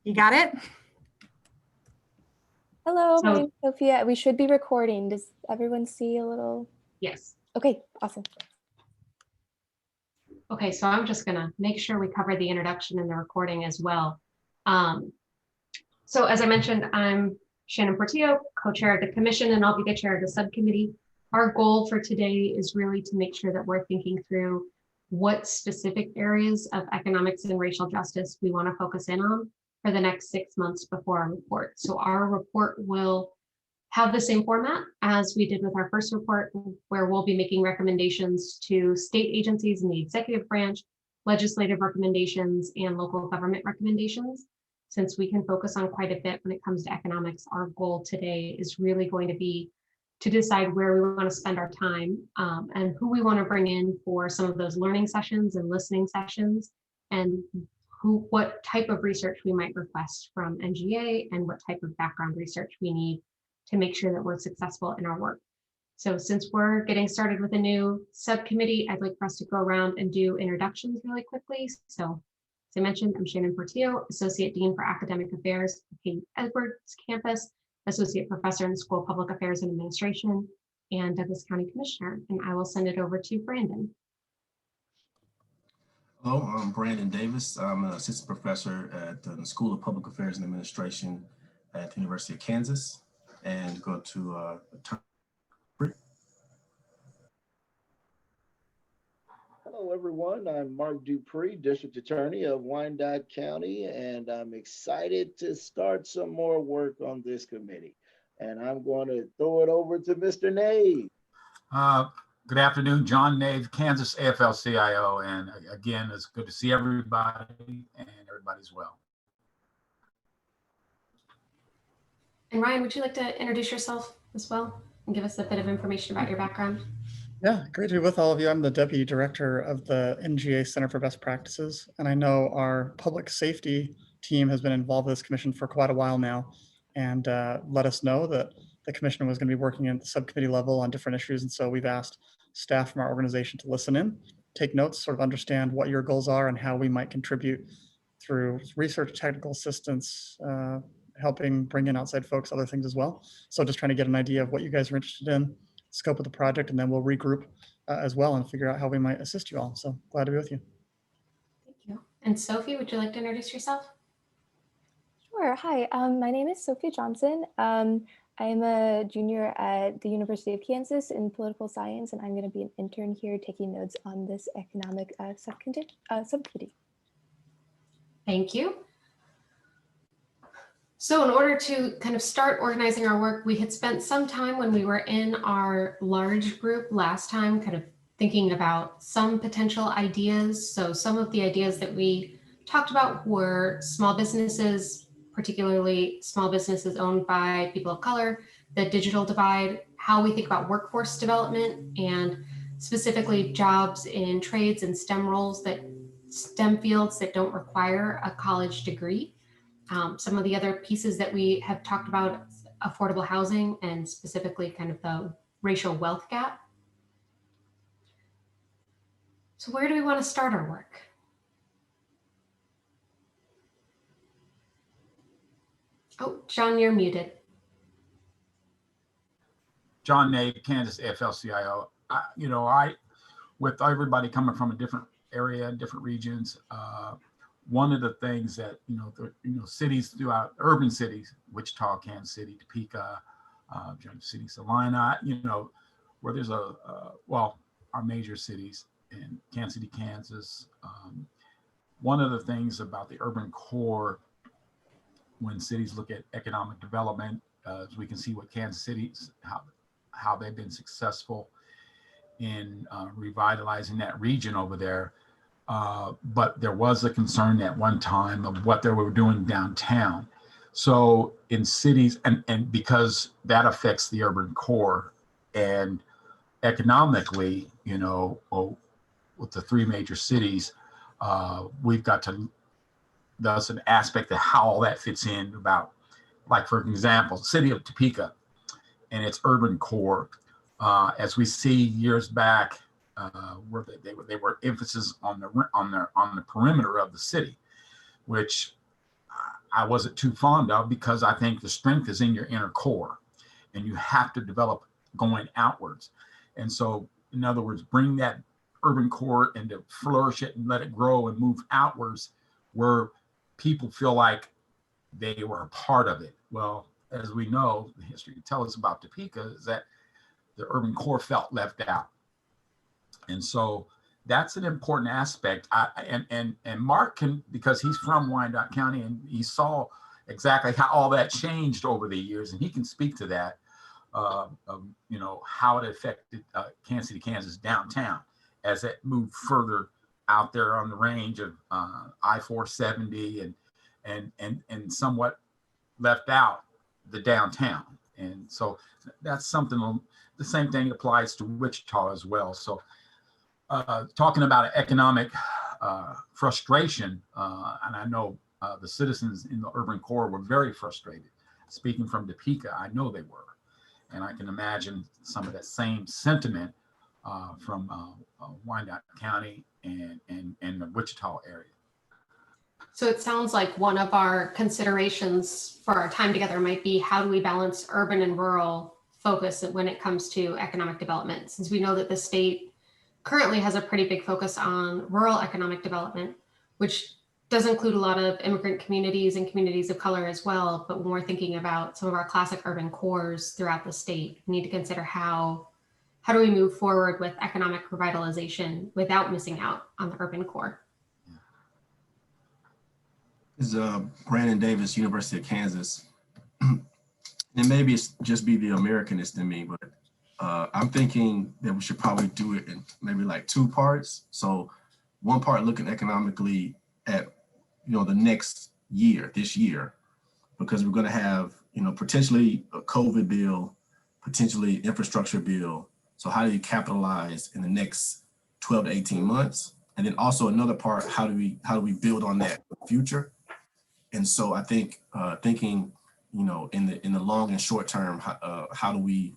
You got it? Hello, my So- name's Sophia. We should be recording. Does everyone see a little? Yes. Okay, awesome. Okay, so I'm just gonna make sure we cover the introduction and the recording as well. So as I mentioned, I'm Shannon Portillo, co-chair of the commission, and I'll be the chair of the subcommittee. Our goal for today is really to make sure that we're thinking through what specific areas of economics and racial justice we want to focus in on for the next 6 months before our report. So our report will have the same format as we did with our first report, where we'll be making recommendations to state agencies in the executive branch, legislative recommendations, and local government recommendations. Since we can focus on quite a bit when it comes to economics, our goal today is really going to be to decide where we want to spend our time and who we want to bring in for some of those learning sessions and listening sessions, and what type of research we might request from NGA and what type of background research we need to make sure that we're successful in our work. So since we're getting started with a new subcommittee, I'd like for us to go around and do introductions really quickly. So as I mentioned, I'm Shannon Portillo, Associate Dean for Academic Affairs at King Edwards Campus, Associate Professor in the School of Public Affairs and Administration, and Douglas County Commissioner. And I will send it over to Brandon. Hello, I'm Brandon Davis. I'm an assistant professor at the School of Public Affairs and Administration at the University of Kansas, and go to Hello, everyone. I'm Mark Dupree, District Attorney of Wyandotte County, and I'm excited to start some more work on this committee. And I'm going to throw it over to Mr. Nave. Good afternoon, John Nave, Kansas AFL-CIO, and again, it's good to see everybody and everybody's well. And Ryan, would you like to introduce yourself as well and give us a bit of information about your background? Yeah, great to be with all of you. I'm the Deputy Director of the NGA Center for Best Practices, and I know our public safety team has been involved with this commission for quite a while now, and let us know that the commission was going to be working at the subcommittee level on different issues, and so we've asked staff from our organization to listen in, take notes, sort of understand what your goals are and how we might contribute through research, technical assistance, helping bring in outside folks, other things as well. So just trying to get an idea of what you guys are interested in, scope of the project, and then we'll regroup as well and figure out how we might assist you all. So glad to be with you. Thank you. And Sophie, would you like to introduce yourself? Sure. Hi, my name is Sophia Johnson. I'm a junior at the University of Kansas in political science, and I'm going to be an intern here taking notes on this economic subcommittee. Thank you. So in order to kind of start organizing our work, we had spent some time when we were in our large group last time, kind of thinking about some potential ideas. So some of the ideas that we talked about were small businesses, particularly small businesses owned by people of color, the digital divide, how we think about workforce development, and specifically jobs in trades and STEM fields that don't require a college degree. Some of the other pieces that we have talked about, affordable housing, and specifically kind of the racial wealth gap. So where do we want to start our work? Oh, John, you're muted. John Nave, Kansas AFL-CIO. With everybody coming from a different area, different regions, one of the things that, cities throughout, urban cities, Wichita, Kansas City, Topeka, Junction City, Salina, where there's our major cities in Kansas City, Kansas. One of the things about the urban core, when cities look at economic development, as we can see what Kansas City, how they've been successful in revitalizing that region over there. But there was a concern at one time of what they were doing downtown. So in cities, and because that affects the urban core, and economically, with the three major cities, we've got to, that's an aspect of how all that fits in about, like, for example, the city of Topeka and its urban core, as we see years back, where they were emphasis on the perimeter of the city, which I wasn't too fond of, because I think the strength is in your inner core and you have to develop going outwards. And so, in other words, bring that urban core and to flourish it and let it grow and move outwards where people feel like they were a part of it. Well, as we know, the history tells us about Topeka is that the urban core felt left out. And so that's an important aspect. And Mark can, because he's from Wyandotte County and he saw exactly how all that changed over the years, and he can speak to that, you know, how it affected Kansas City, Kansas downtown as it moved further out there on the range of I-470 and somewhat left out the downtown. And so that's something, the same thing applies to Wichita as well. So talking about economic frustration, and I know the citizens in the urban core were very frustrated. Speaking from Topeka, I know they were. And I can imagine some of that same sentiment from Wyandotte County and the Wichita area. So it sounds like one of our considerations for our time together might be, how do we balance urban and rural focus when it comes to economic development? Since we know that the state currently has a pretty big focus on rural economic development, which does include a lot of immigrant communities and communities of color as well. But when we're thinking about some of our classic urban cores throughout the state, we need to consider how do we move forward with economic revitalization without missing out on the urban core? This is Brandon Davis, University of Kansas. And maybe it's just be the Americanist in me, but I'm thinking that we should probably do it in maybe like two parts. So one part looking economically at, you know, the next year, this year, because we're going to have, you know, potentially a COVID bill, potentially infrastructure bill. So how do you capitalize in the next 12 to 18 months? And then also another part, how do we build on that in the future? And so I think thinking, you know, in the long and short term, how do we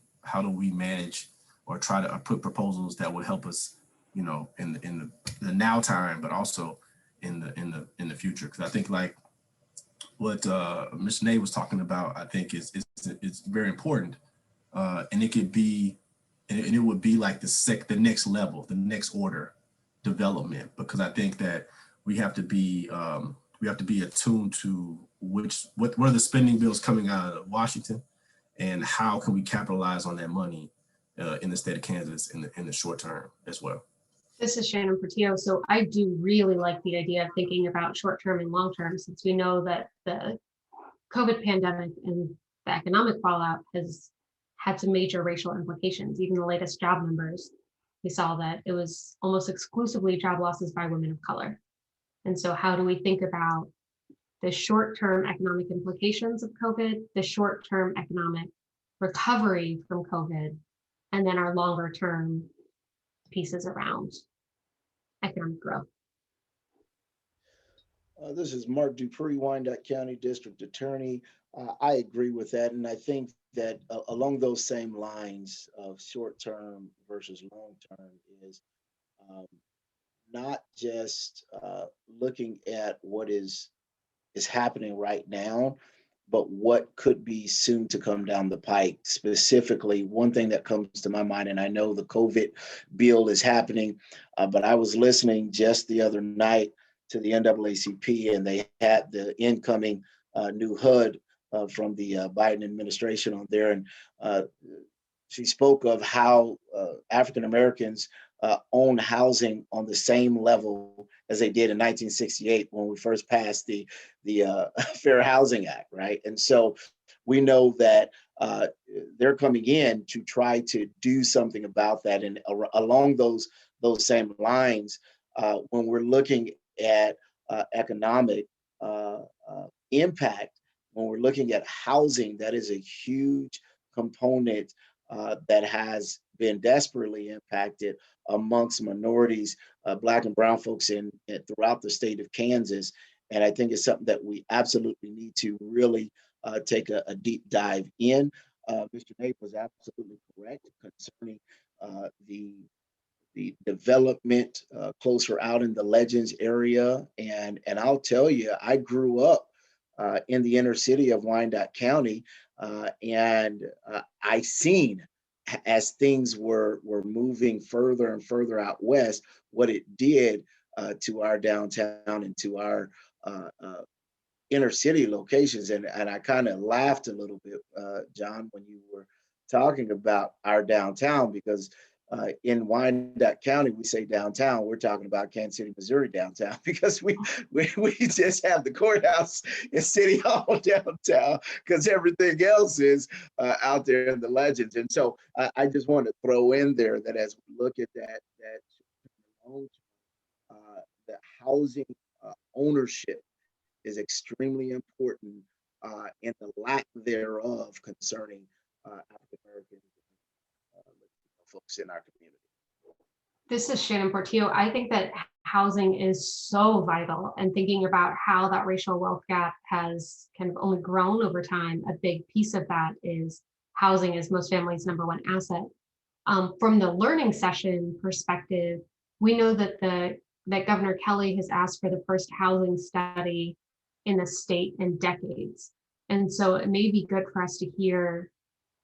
manage or try to put proposals that would help us, you know, in the now time, but also in the future? Because I think like what Mr. Nate was talking about, I think is very important, and it could be, and it would be like the next level, the next order development, because I think that we have to be attuned to what are the spending bills coming out of Washington, and how can we capitalize on that money in the state of Kansas in the short term as well. This is Shannon Portillo. So I do really like the idea of thinking about short term and long term, since we know that the COVID pandemic and the economic fallout has had some major racial implications. Even the latest job numbers, we saw that it was almost exclusively job losses by women of color. And so how do we think about the short-term economic implications of COVID, the short-term economic recovery from COVID, and then our longer-term pieces around economic growth? This is Mark Dupree, Wyandotte County District Attorney. I agree with that. And I think that along those same lines of short-term versus long-term is not just looking at what is happening right now, but what could be soon to come down the pike. Specifically, one thing that comes to my mind, and I know the COVID bill is happening, but I was listening just the other night to the NAACP, and they had the incoming new HUD from the Biden administration on there, and she spoke of how African Americans own housing on the same level as they did in 1968 when we first passed the Fair Housing Act, right? And so we know that they're coming in to try to do something about that. And along those same lines, when we're looking at economic impact, when we're looking at housing, that is a huge component that has been desperately impacted amongst minorities, Black and brown folks throughout the state of Kansas. And I think it's something that we absolutely need to really take a deep dive in. Mr. Nate was absolutely correct concerning the development closer out in the Legends area. And I'll tell you, I grew up in the inner city of Wyandotte County. I seen as things were moving further and further out west, what it did to our downtown and to our inner city locations. And I kind of laughed a little bit, John, when you were talking about our downtown, because in Wyandotte County, we say downtown, we're talking about Kansas City, Missouri downtown, because we just have the courthouse and City Hall downtown, because everything else is out there in the legends. And so I just want to throw in there that as we look at that the housing ownership is extremely important and the lack thereof concerning African American folks in our community. This is Shannon Portillo. I think that housing is so vital, and thinking about how that racial wealth gap has kind of only grown over time. A big piece of that is housing is most families' #1 asset. From the learning session perspective, we know that that Governor Kelly has asked for the first housing study in the state in decades. And so it may be good for us to hear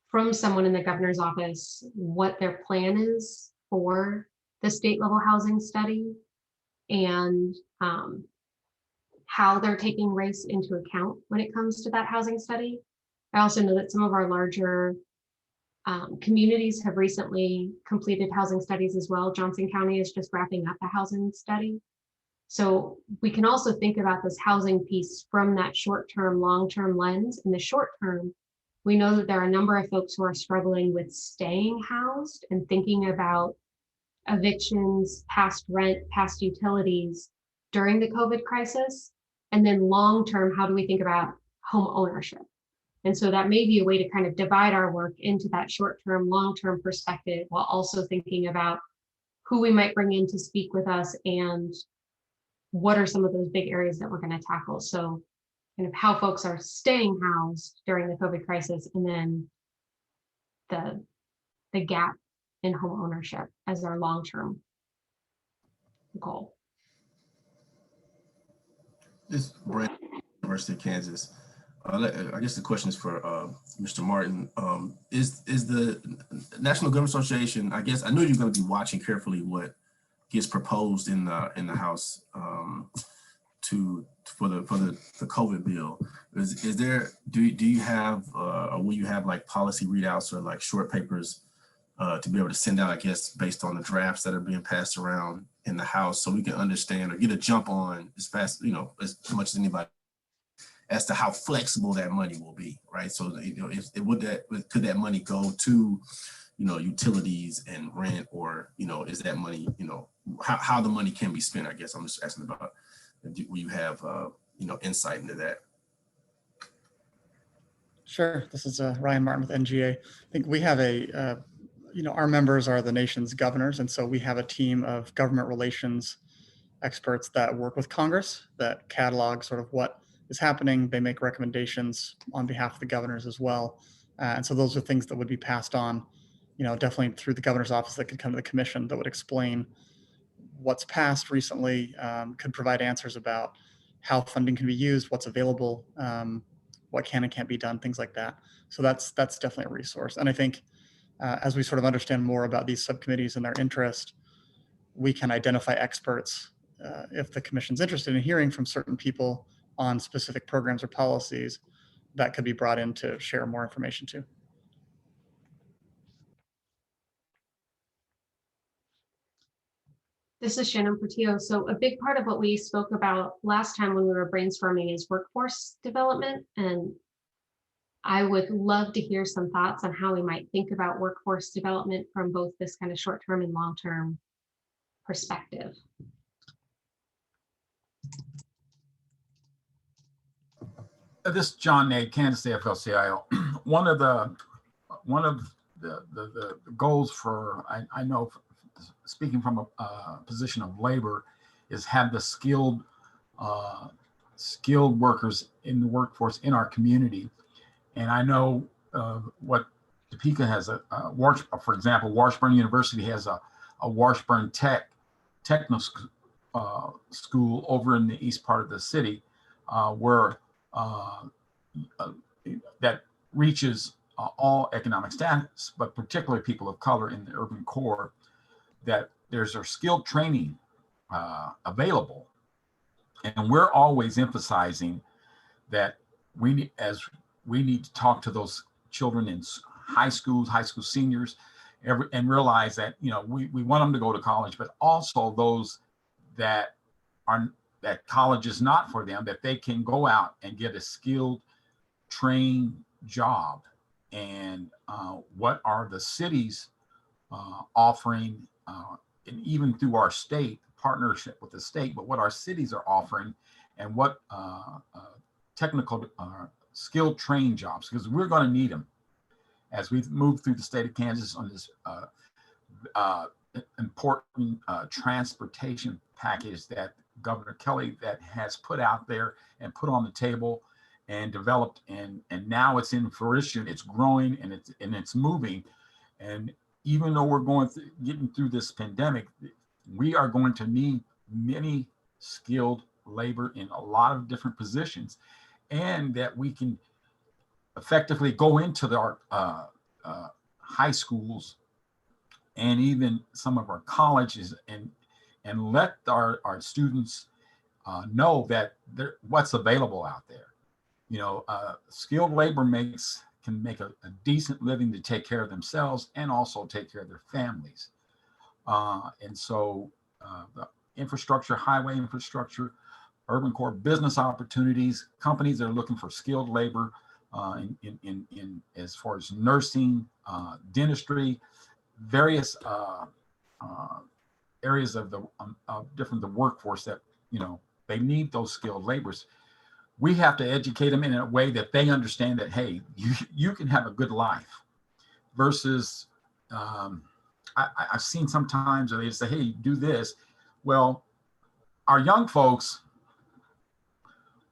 from someone in the governor's office what their plan is for the state level housing study, and how they're taking race into account when it comes to that housing study. I also know that some of our larger communities have recently completed housing studies as well. Johnson County is just wrapping up a housing study. So we can also think about this housing piece from that short-term, long-term lens. In the short term, we know that there are a number of folks who are struggling with staying housed and thinking about evictions, past rent, past utilities during the COVID crisis. And then long-term, how do we think about home ownership? And so that may be a way to kind of divide our work into that short-term, long-term perspective, while also thinking about who we might bring in to speak with us and what are some of those big areas that we're going to tackle. So kind of how folks are staying housed during the COVID crisis, and then the gap in home ownership as our long-term goal. This is Brent, University of Kansas. I guess the question is for Mr. Martin. Is the National Government Association, I guess I know you're going to be watching carefully what gets proposed in the House for the COVID bill. Is there, do you have or will you have like policy readouts or like short papers to be able to send out, I guess, based on the drafts that are being passed around in the House, so we can understand or get a jump on as fast, as much as anybody, as to how flexible that money will be, right? So, could that money go to, utilities and rent, or, is that money, how the money can be spent, I guess I'm just asking about, will you have, insight into that? Sure. This is Ryan Martin with NGA. I think we have our members are the nation's governors. And so we have a team of government relations experts that work with Congress that catalog sort of what is happening. They make recommendations on behalf of the governors as well. And so those are things that would be passed on, definitely through the governor's office, that could come to the commission, that would explain what's passed recently, could provide answers about how funding can be used, what's available, what can and can't be done, things like that. So that's definitely a resource. And I think as we sort of understand more about these subcommittees and their interest, we can identify experts if the commission's interested in hearing from certain people on specific programs or policies that could be brought in to share more information too. This is Shannon Portillo. So a big part of what we spoke about last time when we were brainstorming is workforce development. And I would love to hear some thoughts on how we might think about workforce development from both this kind of short-term and long-term perspective. This is John Nate, Kansas AFL-CIO. One of the goals for, I know, speaking from a position of labor, is have the skilled workers in the workforce in our community. And I know what Topeka has for example, Washburn University has a Washburn techno school over in the east part of the city, where uh, uh, that reaches all economic status, but particularly people of color in the urban core, that there's a skilled training available. And we're always emphasizing that we need to talk to those children in high school seniors, and realize that, you know, we want them to go to college, but also those that college is not for them, that they can go out and get a skilled, trained job. And what are the cities offering, and even through our state partnership with the state, but what our cities are offering, and what technical skilled trained jobs, because we're going to need them as we move through the state of Kansas on this important transportation package that Governor Kelly that has put out there and put on the table and developed, and now it's in fruition. It's growing and it's moving. And even though we're getting through this pandemic, we are going to need many skilled labor in a lot of different positions, and that we can effectively go into our high schools and even some of our colleges and let our students know that what's available out there. You know, skilled labor can make a decent living to take care of themselves and also take care of their families. And so the infrastructure, highway infrastructure, urban core business opportunities, companies that are looking for skilled labor in as far as nursing, dentistry, various areas of the workforce that, you know, they need those skilled laborers. We have to educate them in a way that they understand that, hey, you can have a good life, versus I've seen sometimes they say, hey, do this. Well, our young folks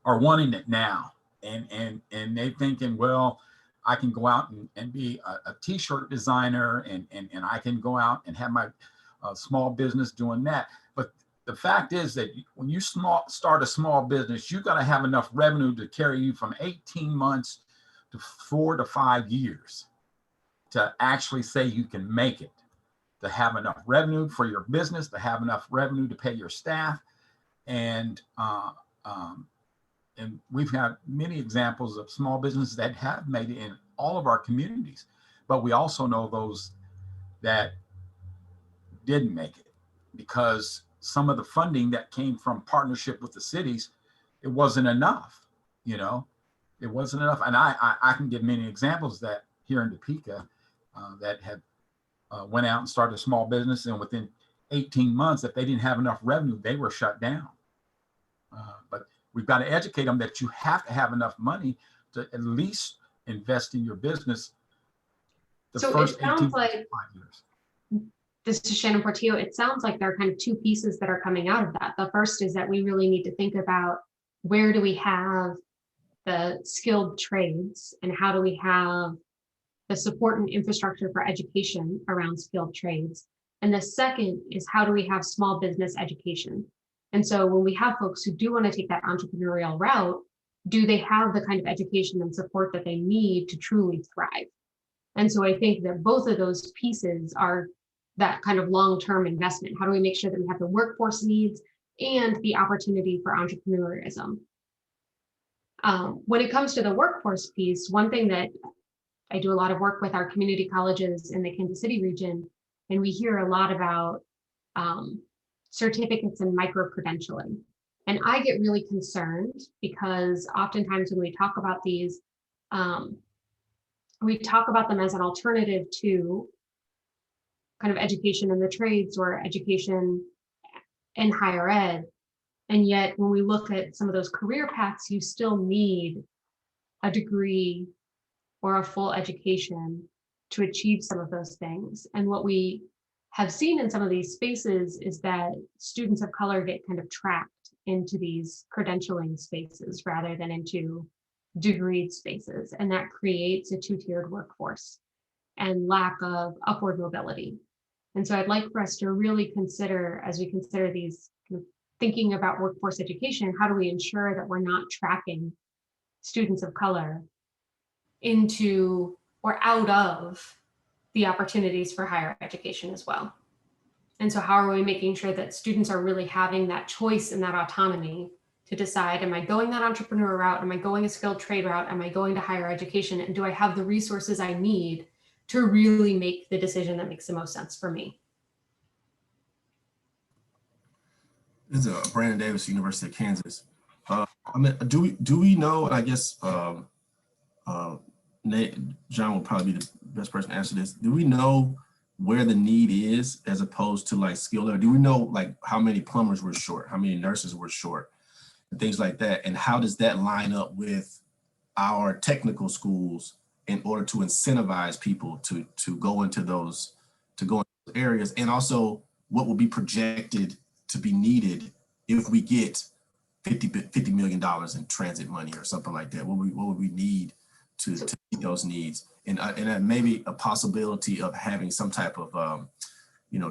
are wanting it now, and they thinking, well, I can go out and be a t-shirt designer, and I can go out and have my small business doing that. But the fact is that when you start a small business, you got to have enough revenue to carry you from 18 months to 4 to 5 years to actually say you can make it, to have enough revenue for your business, to have enough revenue to pay your staff. And we've had many examples of small businesses that have made it in all of our communities, but we also know those that didn't make it because some of the funding that came from partnership with the cities, it wasn't enough, you know, it wasn't enough. And I can give many examples that here in Topeka that have went out and started a small business, and within 18 months, if they didn't have enough revenue, they were shut down. But we've got to educate them that you have to have enough money to at least invest in your business the first 18 like, years. This is Shannon Portillo. It sounds like there are kind of two pieces that are coming out of that. The first is that we really need to think about where do we have the skilled trades, and how do we have the support and infrastructure for education around skilled trades. And the second is, how do we have small business education? And so when we have folks who do want to take that entrepreneurial route, do they have the kind of education and support that they need to truly thrive? And so I think that both of those pieces are that kind of long-term investment. How do we make sure that we have the workforce needs and the opportunity for entrepreneurism? When it comes to the workforce piece, one thing that I do a lot of work with our community colleges in the Kansas City region, and we hear a lot about certificates and micro-credentialing. And I get really concerned because oftentimes when we talk about these, we talk about them as an alternative to kind of education in the trades or education in higher ed. And yet when we look at some of those career paths, you still need a degree or a full education to achieve some of those things. And what we have seen in some of these spaces is that students of color get kind of trapped into these credentialing spaces rather than into degreed spaces. And that creates a two-tiered workforce and lack of upward mobility. And so I'd like for us to really consider, as we consider these, thinking about workforce education, how do we ensure that we're not trapping students of color into or out of the opportunities for higher education as well. And so how are we making sure that students are really having that choice and that autonomy to decide, am I going that entrepreneur route? Am I going a skilled trade route? Am I going to higher education? And do I have the resources I need to really make the decision that makes the most sense for me? This is Brandon Davis, University of Kansas. I mean, do we know? I guess Nate, John will probably be the best person to answer this. Do we know where the need is as opposed to like skill level? Do we know like how many plumbers were short, how many nurses were short, and things like that? And how does that line up with our technical schools in order to incentivize people to go into those areas? And also, what will be projected to be needed if we get $50 million in transit money or something like that? What would we need to meet those needs? And maybe a possibility of having some type of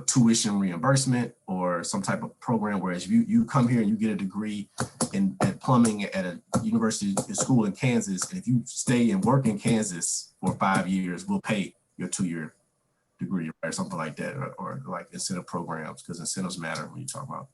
tuition reimbursement or some type of program, whereas you come here and you get a degree in plumbing at a university school in Kansas, and if you stay and work in Kansas for 5 years, we'll pay your 2-year degree or something like that, or like incentive programs, because incentives matter when you talk about,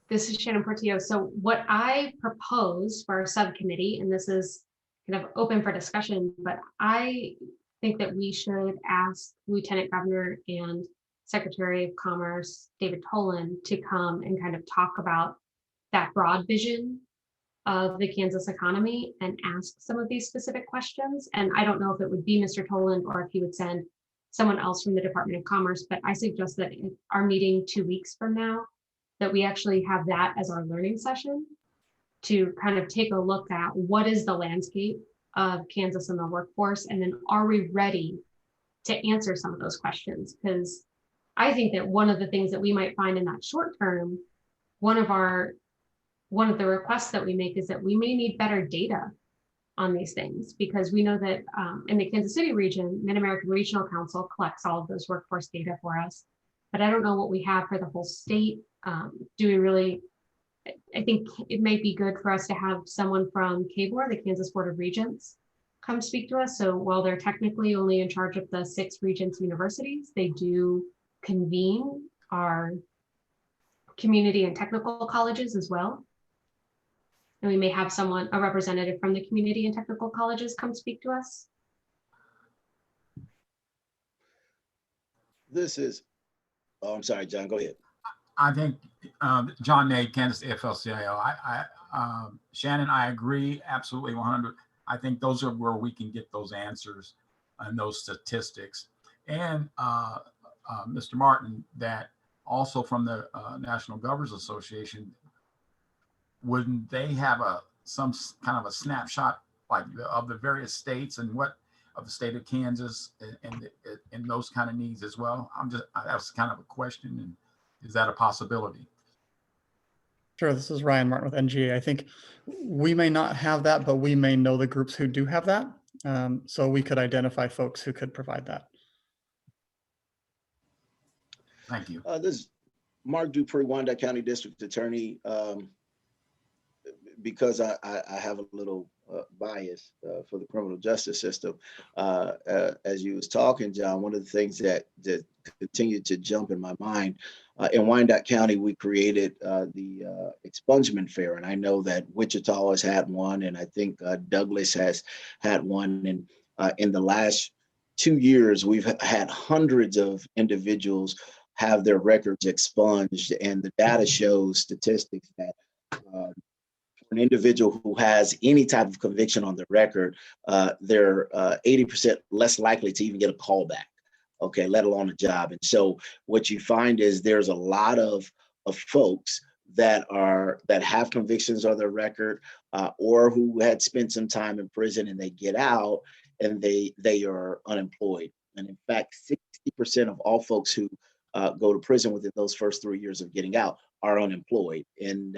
This is Shannon Portillo. So what I propose for our subcommittee, and this is kind of open for discussion, but I think that we should ask Lieutenant Governor and Secretary of Commerce, David Tolan, to come and kind of talk about that broad vision of the Kansas economy and ask some of these specific questions. And I don't know if it would be Mr. Tolan or if he would send someone else from the Department of Commerce, but I suggest that in our meeting 2 weeks from now, that we actually have that as our learning session to kind of take a look at what is the landscape of Kansas and the workforce, and then are we ready to answer some of those questions? Because I think that one of the things that we might find in that short term, one of the requests that we make is that we may need better data on these things, because we know that in the Kansas City region, Mid-American Regional Council collects all of those workforce data for us, but I don't know what we have for the whole state. Do we really? I think it might be good for us to have someone from KBOR, the Kansas Board of Regents, come speak to us. So while they're technically only in charge of the 6 Regents universities, they do convene our community and technical colleges as well. And we may have a representative from the community and technical colleges come speak to us. Oh, I'm sorry, John, go ahead. I think John Nade, Kansas AFL-CIO. Shannon, I agree absolutely 100. I think those are where we can get those answers and those statistics. And Mr. Martin, that also from the National Governors Association, wouldn't they have some kind of a snapshot like of the various states and what of the state of Kansas and those kind of needs as well? That's kind of a question, and is that a possibility? Sure, this is Ryan Martin with NGA. I think we may not have that, but we may know the groups who do have that. So we could identify folks who could provide that. Thank you. This is Mark Dupree, Wyandotte County District Attorney. Because I have a little bias for the criminal justice system. As you was talking, John, one of the things that continued to jump in my mind, in Wyandotte County, we created the expungement fair. And I know that Wichita has had one, and I think Douglas has had one. And in the last 2 years, we've had hundreds of individuals have their records expunged. And the data shows statistics that an individual who has any type of conviction on their record, they're 80% less likely to even get a call back, okay, let alone a job. And so what you find is there's a lot of folks that have convictions on their record, or who had spent some time in prison and they get out and they are unemployed. And in fact, 60% of all folks who go to prison within those first 3 years of getting out are unemployed. And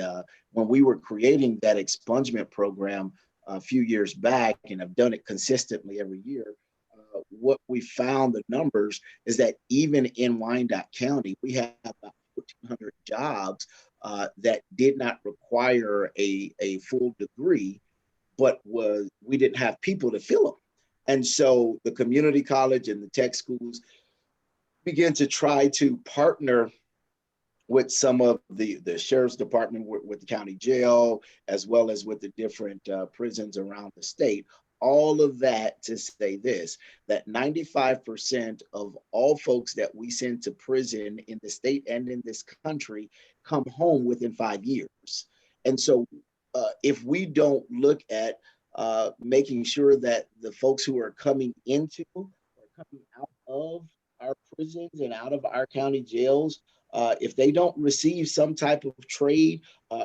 when we were creating that expungement program a few years back, and I've done it consistently every year, what we found, the numbers, is that even in Wyandotte County, we have about 1,400 jobs that did not require a full degree, but we didn't have people to fill them. And so the community college and the tech schools began to try to partner with some of the sheriff's department, with the county jail, as well as with the different prisons around the state. All of that to say this, that 95% of all folks that we send to prison in the state and in this country come home within 5 years. And so if we don't look at making sure that the folks who are coming into or coming out of our prisons and out of our county jails, if they don't receive some type of trade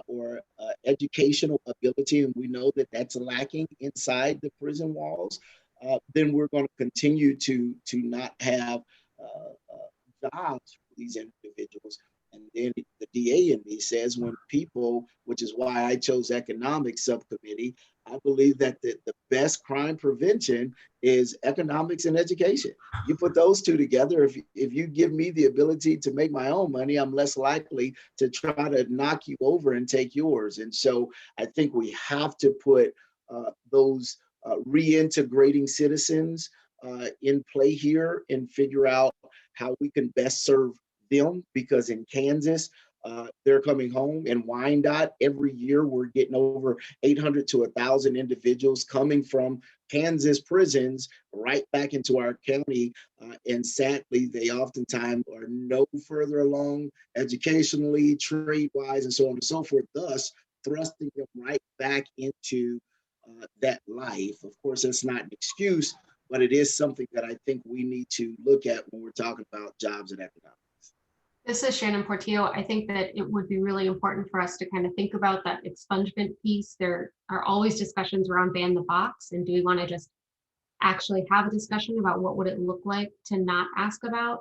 or educational ability, and we know that that's lacking inside the prison walls, then we're going to continue to not have jobs for these individuals. And then the DA in me says, when people, which is why I chose economics subcommittee, I believe that the best crime prevention is economics and education. You put those two together, if you give me the ability to make my own money, I'm less likely to try to knock you over and take yours. And so I think we have to put those reintegrating citizens in play here and figure out how we can best serve them, because in Kansas, they're coming home. In Wyandotte, every year we're getting over 800 to 1,000 individuals coming from Kansas prisons right back into our county. And sadly, they oftentimes are no further along educationally, trade-wise, and so on and so forth, thus thrusting them right back into that life. Of course, that's not an excuse, but it is something that I think we need to look at when we're talking about jobs and economics. This is Shannon Portillo. I think that it would be really important for us to kind of think about that expungement piece. There are always discussions around ban the box, and do we want to just actually have a discussion about what would it look like to not ask about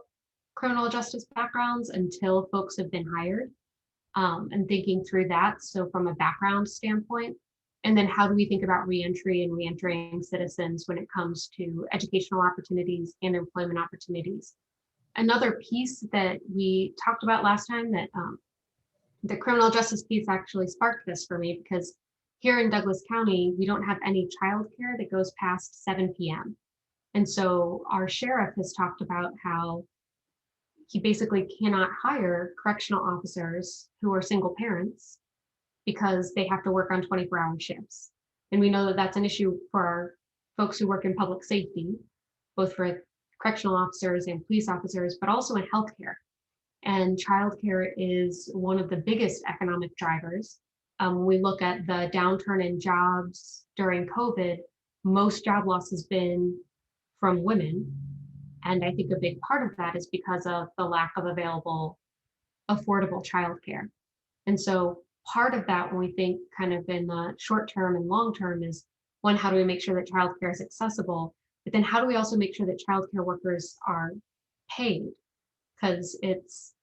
criminal justice backgrounds until folks have been hired, and thinking through that. So from a background standpoint, and then how do we think about reentry and reentering citizens when it comes to educational opportunities and employment opportunities. Another piece that we talked about last time, that the criminal justice piece actually sparked this for me, because here in Douglas County, we don't have any childcare that goes past 7 p.m. And so our sheriff has talked about how he basically cannot hire correctional officers who are single parents because they have to work on 24-hour shifts. And we know that that's an issue for our folks who work in public safety, both for correctional officers and police officers, but also in healthcare. And childcare is one of the biggest economic drivers. When we look at the downturn in jobs during COVID, most job loss has been from women. And I think a big part of that is because of the lack of available, affordable childcare. And so part of that, when we think kind of in the short term and long term, is one, how do we make sure that childcare is accessible? But then how do we also make sure that childcare workers are paid? Because it's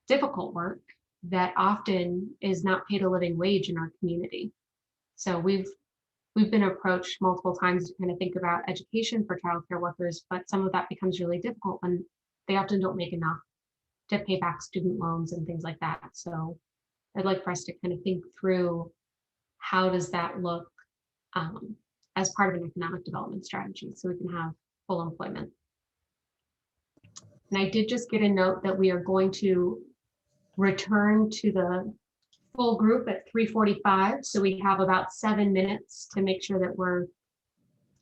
difficult work that often is not paid a living wage in our community. So we've been approached multiple times to kind of think about education for childcare workers, but some of that becomes really difficult when they often don't make enough to pay back student loans and things like that. So I'd like for us to kind of think through, how does that look as part of an economic development strategy so we can have full employment. And I did just get a note that we are going to return to the full group at 3:45. So we have about 7 minutes to make sure that we're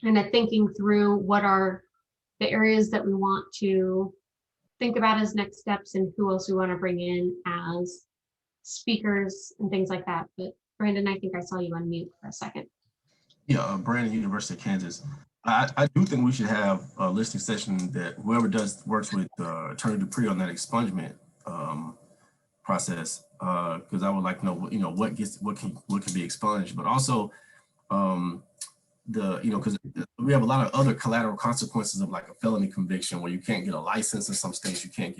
kind of thinking through what are the areas that we want to think about as next steps and who else we want to bring in as speakers and things like that. But Brandon, I think I saw you unmute for a second. Yeah, Brandon, University of Kansas. I do think we should have a listening session that whoever works with Attorney Dupree on that expungement process, because I would like to know, what can be expunged, but also because we have a lot of other collateral consequences of like a felony conviction where you can't get a license in some states. You can't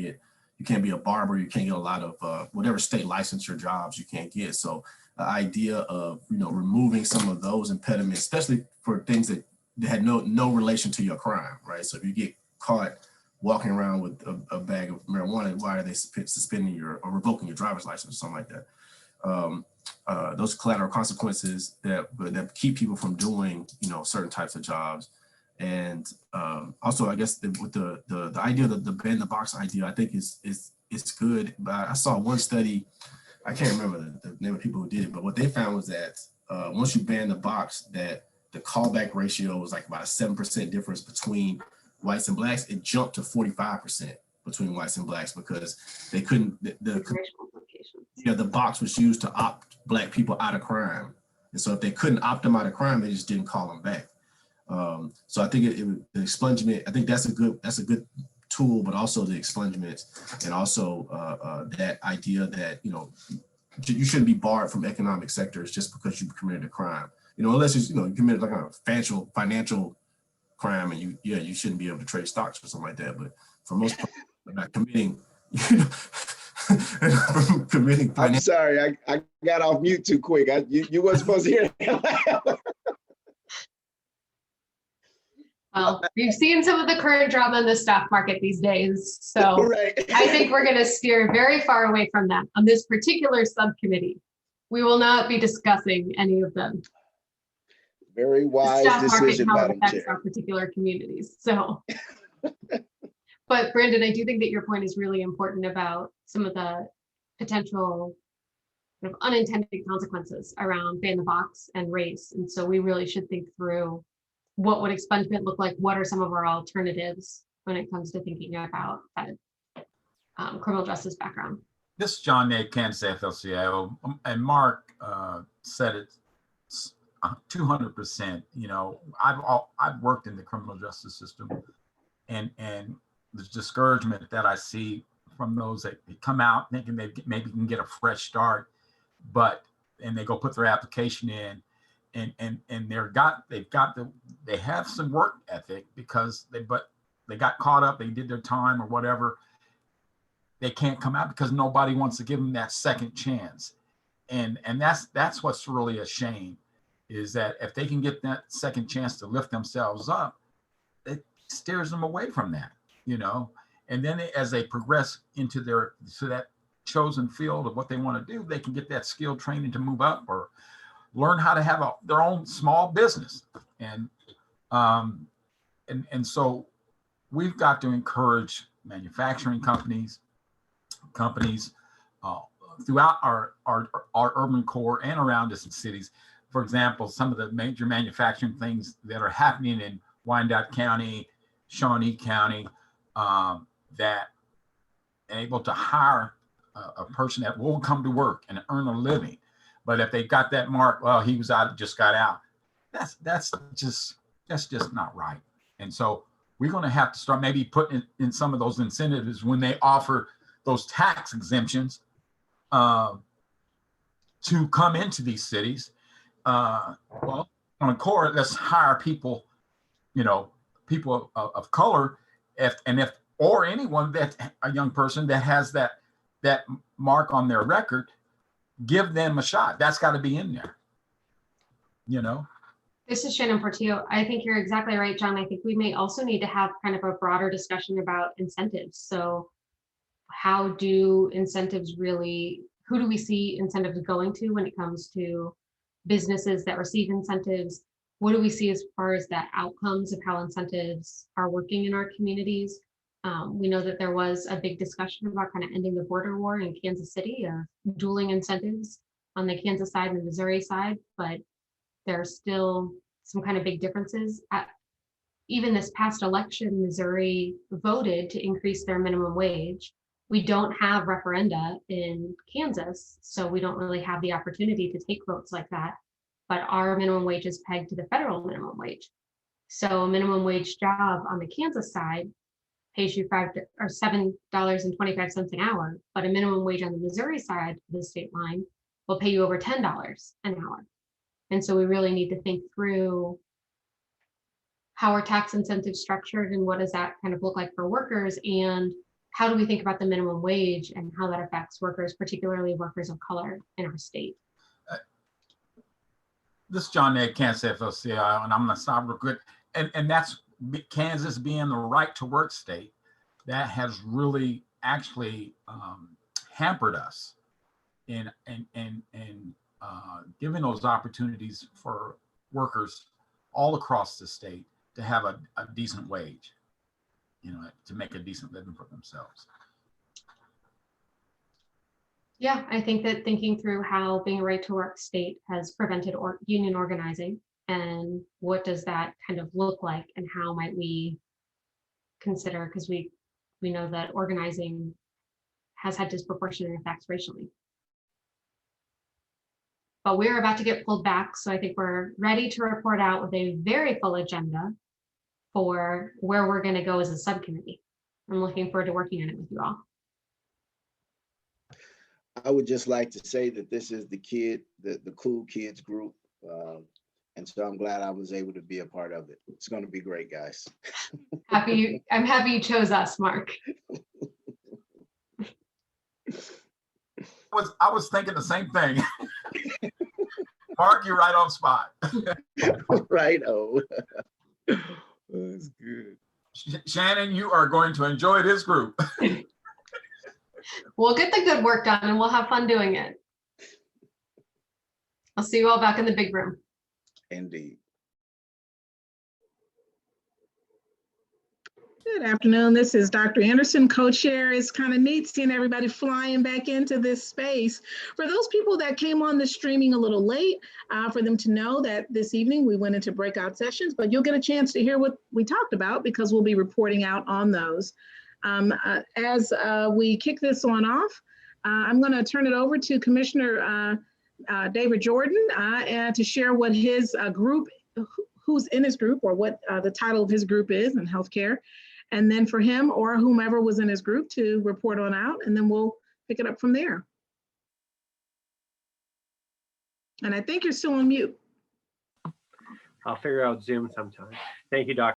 be a barber. You can't get a lot of whatever state licensure jobs you can't get. So the idea of removing some of those impediments, especially for things that had no relation to your crime, right? So if you get caught walking around with a bag of marijuana, why are they suspending or revoking your driver's license or something like that? those collateral consequences that keep people from doing, certain types of jobs. And also, I guess with the idea that the ban the box idea, I think it's good. But I saw one study, I can't remember the name of people who did it, but what they found was that once you ban the box, that the callback ratio was like about a 7% difference between whites and blacks. It jumped to 45% between whites and blacks because they couldn't, the box was used to opt black people out of crime. And so if they couldn't opt them out of crime, they just didn't call them back. So I think the expungement, I think that's a good tool, but also the expungement and also that idea that, you shouldn't be barred from economic sectors just because you committed a crime, unless it's, you committed like a financial crime and you shouldn't be able to trade stocks or something like that. But for most part, not committing, committing I'm sorry, I got off mute too quick. You weren't supposed to hear that. Well, we've seen some of the current drama in the stock market these days, so Right. I think we're going to steer very far away from that on this particular subcommittee. We will not be discussing any of them. Very wise Stock market decision, and how it Madam affects Chair. our particular communities. So, but Brandon, I do think that your point is really important about some of the potential unintended consequences around ban the box and race. And so we really should think through what would expungement look like? What are some of our alternatives when it comes to thinking about that criminal justice background? This is John Nate, Kansas AFL-CIO, and Mark said it 200%. I've worked in the criminal justice system, and the discouragement that I see from those that come out thinking they maybe can get a fresh start, and they go put their application in. And they have some work ethic because they got caught up, they did their time or whatever. They can't come out because nobody wants to give them that second chance. And that's what's really a shame, is that if they can get that second chance to lift themselves up, it steers them away from that, and then as they progress into that chosen field of what they want to do, they can get that skill training to move up or learn how to have their own small business. And so we've got to encourage manufacturing companies throughout our urban core and around us in cities. For example, some of the major manufacturing things that are happening in Wyandotte County, Shawnee County, that able to hire a person that will come to work and earn a living. But if they got that mark, well, he was out, just got out. That's just not right. And so we're going to have to start maybe putting in some of those incentives when they offer those tax exemptions to come into these cities. Well, on a core, let's hire people, people of color, or anyone that a young person that has that mark on their record. Give them a shot. That's got to be in there, This is Shannon Portillo. I think you're exactly right, John. I think we may also need to have kind of a broader discussion about incentives. So how do incentives who do we see incentives going to when it comes to businesses that receive incentives? What do we see as far as the outcomes of how incentives are working in our communities? We know that there was a big discussion about kind of ending the border war in Kansas City, dueling incentives on the Kansas side and the Missouri side, but there are still some kind of big differences. Even this past election, Missouri voted to increase their minimum wage. We don't have referenda in Kansas, so we don't really have the opportunity to take votes like that, but our minimum wage is pegged to the federal minimum wage. So a minimum wage job on the Kansas side pays you $7.25 an hour, but a minimum wage on the Missouri side of the state line will pay you over $10 an hour. And so we really need to think through how are tax incentives structured and what does that kind of look like for workers, and how do we think about the minimum wage and how that affects workers, particularly workers of color in our state. This is John Ned, Kansas AFL-CIO, and I'm going to stop real quick. And that's Kansas being the right to work state that has really actually hampered us in giving those opportunities for workers all across the state to have a decent wage, to make a decent living for themselves. Yeah, I think that thinking through how being a right to work state has prevented union organizing, and what does that kind of look like, and how might we consider, because we know that organizing has had disproportionate effects racially. But we're about to get pulled back, so I think we're ready to report out with a very full agenda for where we're going to go as a subcommittee. I'm looking forward to working on it with you all. I would just like to say that this is the cool kids group. And so I'm glad I was able to be a part of it. It's going to be great, guys. I'm happy you chose us, Mark. I was thinking the same thing. Mark, you're right on spot. Right. Oh, that's good. Shannon, you are going to enjoy this group. We'll get the good work done and we'll have fun doing it. I'll see you all back in the big room. Indeed. Good afternoon. This is Dr. Anderson, co-chair. It's kind of neat seeing everybody flying back into this space. For those people that came on the streaming a little late, for them to know that this evening we went into breakout sessions, but you'll get a chance to hear what we talked about because we'll be reporting out on those. As we kick this one off, I'm going to turn it over to Commissioner David Jordan to share what his group, who's in his group, or what the title of his group is in healthcare. And then for him or whomever was in his group to report on out, and then we'll pick it up from there. And I think you're still on mute. I'll figure out Zoom sometime. Thank you, Dr.